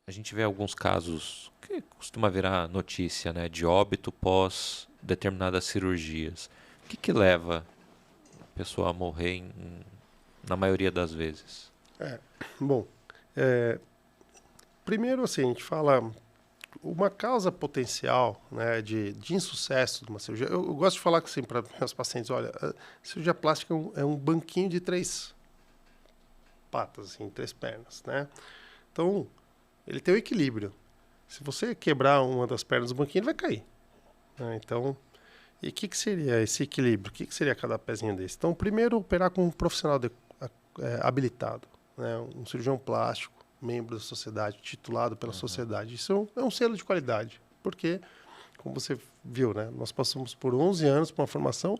a gente vê alguns casos que costuma virar notícia, né, de óbito pós determinadas cirurgias. O que leva a pessoa a morrer na maioria das vezes? É, bom, é, primeiro assim, a gente fala uma causa potencial, né, de insucesso de uma cirurgia. Eu gosto de falar assim para meus pacientes, olha, a cirurgia plástica é um banquinho de três patas, assim, três pernas, né? Então, ele tem o equilíbrio. Se você quebrar uma das pernas do banquinho, ele vai cair, né? Então, e o que seria esse equilíbrio? O que seria cada pezinho desse? Então, primeiro, operar com um profissional habilitado, né? Um cirurgião plástico, membro da sociedade, titulado pela sociedade. Isso é um selo de qualidade, porque, como você viu, né? Nós passamos por 11 anos por uma formação,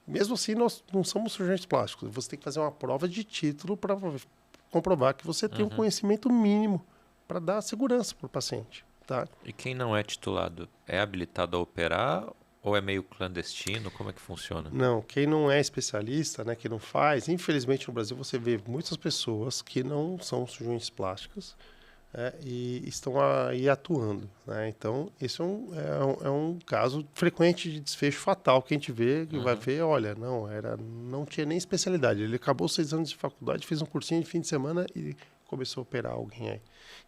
e mesmo assim nós não somos cirurgiões plásticos. Você tem que fazer uma prova de título para comprovar que você tem um Uhum. conhecimento mínimo para dar segurança para o paciente, tá? E quem não é titulado é habilitado a operar ou é meio clandestino? Como é que funciona? Não, quem não é especialista, né, que não faz, infelizmente no Brasil você vê muitas pessoas que não são cirurgiões plásticas, e estão aí atuando, né? Então, esse é um caso frequente de desfecho fatal que a gente vê, que vai Uhum. ver, olha, não tinha nem especialidade. Ele acabou 6 anos de faculdade, fez um cursinho de fim de semana e começou a operar alguém aí.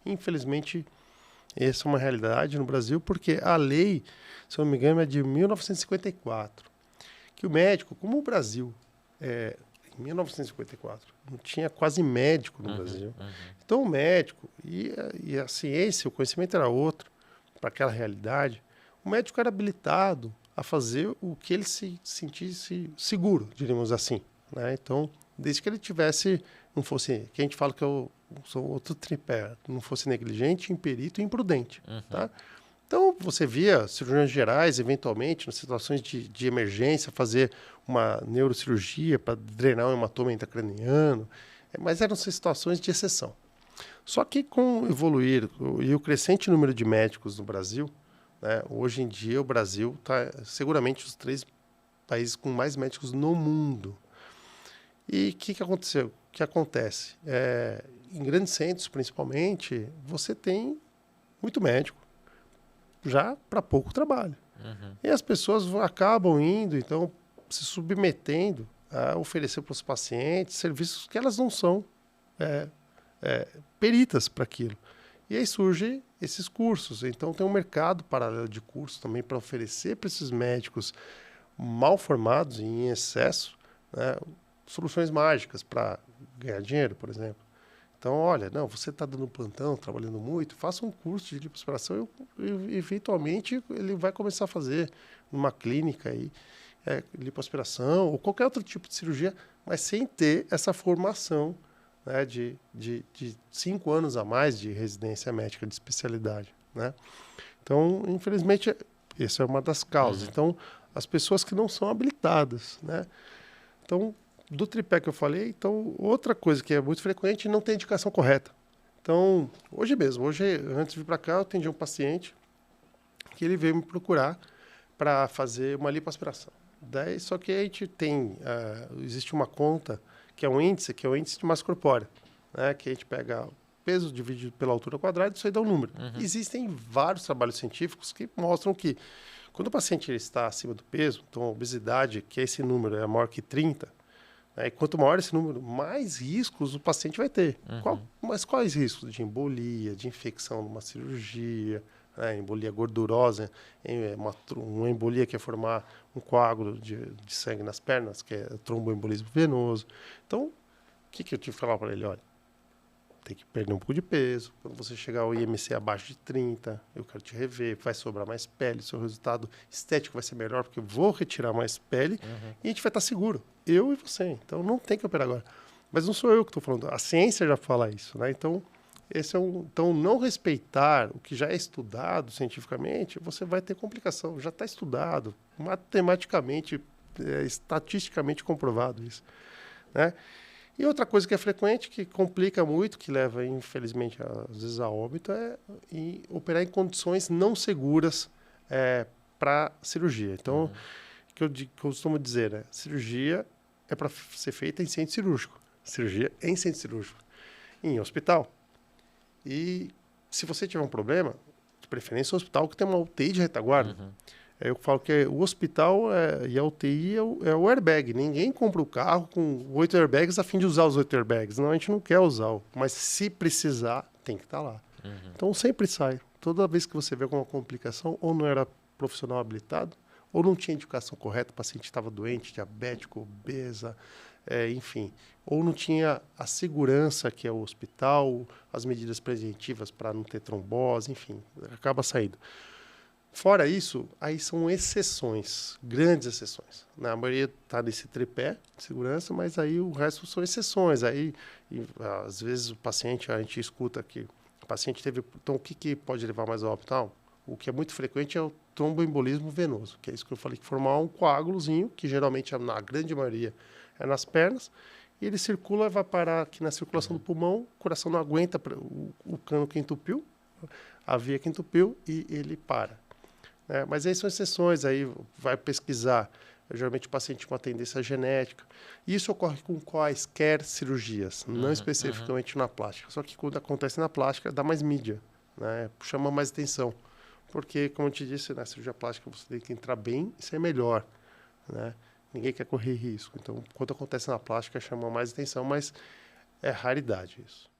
Infelizmente, essa é uma realidade no Brasil, porque a lei, se eu não me engano, é de 1954, que o médico, como o Brasil, em 1954, não tinha quase médico no Uhum. Brasil. Uhum. Então, o médico e a ciência, o conhecimento era outro para aquela realidade. O médico era habilitado a fazer o que ele se sentisse seguro, diríamos assim, né? Então, desde que ele tivesse, não fosse, que a gente fala que eu sou outro tripé, não fosse negligente, imperito e imprudente, Uhum. tá? Então, você via cirurgiões gerais, eventualmente, nas situações de emergência, fazer uma neurocirurgia para drenar um hematoma intracraniano, mas eram situações de exceção. Só que com o evoluir e o crescente número de médicos no Brasil, né, hoje em dia o Brasil está seguramente os 3 países com mais médicos no mundo. E o que aconteceu? O que acontece? Em grandes centros, principalmente, você tem muito médico já para pouco trabalho. Uhum. E as pessoas acabam indo, então, se submetendo a oferecer para os pacientes serviços que elas não são é, peritas para aquilo. E aí surgem esses cursos. Então, tem um mercado paralelo de cursos também para oferecer para esses médicos mal formados e em excesso, né, soluções mágicas para ganhar dinheiro, por exemplo. Então, olha, não, você está dando plantão, trabalhando muito, faça um curso de lipoaspiração e eventualmente ele vai começar a fazer numa clínica aí, lipoaspiração ou qualquer outro tipo de cirurgia, mas sem ter essa formação, né, de 5 anos a mais de residência médica de especialidade, né? Então, infelizmente, essa é uma das causas. Uhum. Então, as pessoas que não são habilitadas, né? Então, do tripé que eu falei, então, outra coisa que é muito frequente, não tem indicação correta. Então, hoje mesmo, antes de vir para cá, eu atendi um paciente que ele veio me procurar para fazer uma lipoaspiração. Daí, só que a gente tem, existe uma conta que é um índice, que é o índice de massa corpórea, né? Que a gente pega o peso dividido pela altura quadrada, isso aí dá um número. Uhum. Existem vários trabalhos científicos que mostram que quando o paciente está acima do peso, então a obesidade, que é esse número, é maior que 30, né? E quanto maior esse número, mais riscos o paciente vai ter. Uhum. Mas quais riscos? De embolia, de infecção numa cirurgia, né? Embolia gordurosa, uma embolia que é formar um coágulo de sangue nas pernas, que é tromboembolismo venoso. Então, o que eu tive que falar para ele? Olha, tem que perder um pouco de peso. Quando você chegar ao IMC abaixo de 30, eu quero te rever, vai sobrar mais pele, seu resultado estético vai ser melhor, porque eu vou retirar mais pele Uhum. e a gente vai estar seguro, eu e você. Então não tem que operar agora. Mas não sou eu que estou falando, a ciência já fala isso, né? Então, então, não respeitar o que já é estudado cientificamente, você vai ter complicação. Já está estudado, matematicamente, estatisticamente comprovado isso, né? E outra coisa que é frequente, que complica muito, que leva, infelizmente, às vezes a óbito, é operar em condições não seguras para cirurgia. Então, Uhum. que eu costumo dizer, né? Cirurgia é para ser feita em centro cirúrgico. Cirurgia em centro cirúrgico. Em hospital. E Se você tiver um problema, de preferência o hospital que tem uma UTI de retaguarda. Uhum. Eu falo que o hospital e a UTI é o airbag. Ninguém compra o carro com 8 airbags a fim de usar os 8 airbags. Não, a gente não quer usar. Mas se precisar, tem que estar lá. Uhum. Então sempre sai. Toda vez que você vê alguma complicação, ou não era profissional habilitado, ou não tinha indicação correta, o paciente estava doente, diabético, obesa, enfim. Ou não tinha a segurança que é o hospital, as medidas preventivas para não ter trombose, enfim, acaba saindo. Fora isso, aí são exceções, grandes exceções. Na maioria está nesse tripé de segurança, mas aí o resto são exceções. Aí, às vezes, a gente escuta que o paciente teve... Então, o que pode levar mais ao hospital? O que é muito frequente é o tromboembolismo venoso, que é isso que eu falei, que formar um coágulozinho, que geralmente, na grande maioria, é nas pernas, e ele circula, vai parar aqui na circulação do pulmão, o coração não aguenta o cano que entupiu, a via que entupiu, e ele para. Mas aí são exceções, aí vai pesquisar. Geralmente o paciente com uma tendência genética. Isso ocorre com quaisquer cirurgias, não especificamente na plástica. Só que quando acontece na plástica, dá mais mídia, né? Chama mais atenção. Porque, como eu te disse, na cirurgia plástica você tem que entrar bem e ser melhor, né? Ninguém quer correr risco. Então, quando acontece na plástica, chama mais atenção, mas é raridade isso.